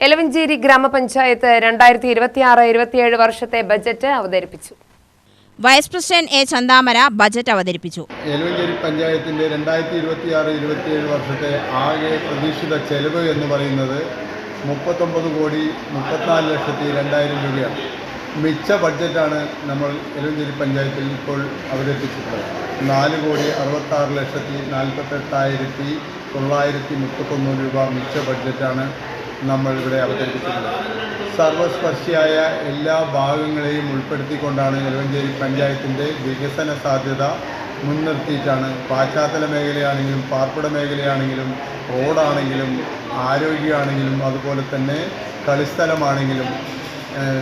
എലവഞ്ചേരി ഗ്രാമപഞ്ചായത്ത് 2026-27 വർഷത്തെ ബജറ്റ് അവതരിപ്പിച്ചു. Vice president A Chanthamara budget അവതരിപ്പിച്ചു. എലവഞ്ചേരി പഞ്ചായത്തിന്റെ 2026-27 വർഷത്തെ ആകെ പ്രതീക്ഷിത ചെലവ് എന്ന് പറയുന്നത് 39,34,02,000 രൂപയാണ്. മിച്ച ബഡ്ജറ്റാണ് നമ്മൾ എലവഞ്ചേരി പഞ്ചായത്തിൽ ഇപ്പോൾ അവതരിപ്പിച്ചിട്ടുള്ളത്. 4,66,48,931 രൂപ മിച്ച ബഡ്ജറ്റാണ് നമ്മൾ ഇവിടെ അവതരിപ്പിച്ചിട്ടുള്ളത്. സർവസ്പർശിയായ എല്ലാ ഭാഗങ്ങളെയും ഉൾപ്പെടുത്തിക്കൊണ്ടാണ് എലവഞ്ചേരി പഞ്ചായത്തിൻ്റെ വികസന സാധ്യത മുൻനിർത്തിയിട്ടാണ് പാശ്ചാത്തല മേഖലയാണെങ്കിലും പാർപ്പിട മേഖലയാണെങ്കിലും റോഡാണെങ്കിലും ആരോഗ്യമാണെങ്കിലും അതുപോലെ തന്നെ കളിസ്ഥലമാണെങ്കിലും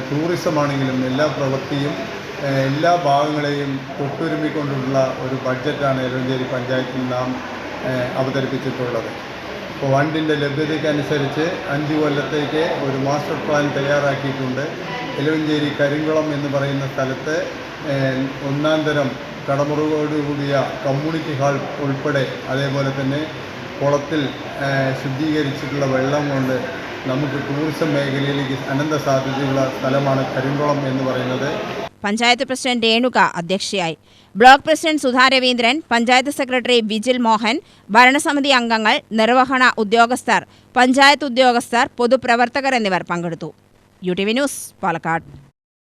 ടൂറിസമാണെങ്കിലും എല്ലാ പ്രവൃത്തിയും എല്ലാ ഭാഗങ്ങളെയും തൊട്ടുരുമ്മിക്കൊണ്ടുള്ള ഒരു ബഡ്ജറ്റാണ് എലവഞ്ചേരി പഞ്ചായത്തിൽ നാം അവതരിപ്പിച്ചിട്ടുള്ളത്. ഫണ്ടിൻ്റെ ലഭ്യതയ്ക്കനുസരിച്ച് 5 കൊല്ലത്തേക്ക് ഒരു മാസ്റ്റർ പ്ലാൻ തയ്യാറാക്കിയിട്ടുണ്ട്. എലവഞ്ചേരി കരിങ്കുളം എന്ന് പറയുന്ന സ്ഥലത്ത് 1-ാം തരം കടമുറിവോടുകൂടിയ കമ്മ്യൂണിറ്റി ഹാൾ ഉൾപ്പെടെ അതേപോലെ തന്നെ കുളത്തിൽ ശുദ്ധീകരിച്ചിട്ടുള്ള വെള്ളം കൊണ്ട് നമുക്ക് ടൂറിസം മേഖലയിലേക്ക് അനന്ത സാധ്യതയുള്ള സ്ഥലമാണ് കരിങ്കുളം എന്ന് പറയുന്നത്. പഞ്ചായത്ത് പ്രസിഡന്റ് രേണുക അധ്യക്ഷയായി. Block president Sudha Raveendran, panchayat secretary Vijil Mohan, ഭരണസമിതി അംഗങ്ങൾ, നിർവഹണ ഉദ്യോഗസ്ഥർ, പഞ്ചായത്ത് ഉദ്യോഗസ്ഥർ, പൊതുപ്രവർത്തകർ എന്നിവർ പങ്കെടുത്തു. UTV news, Palakkad.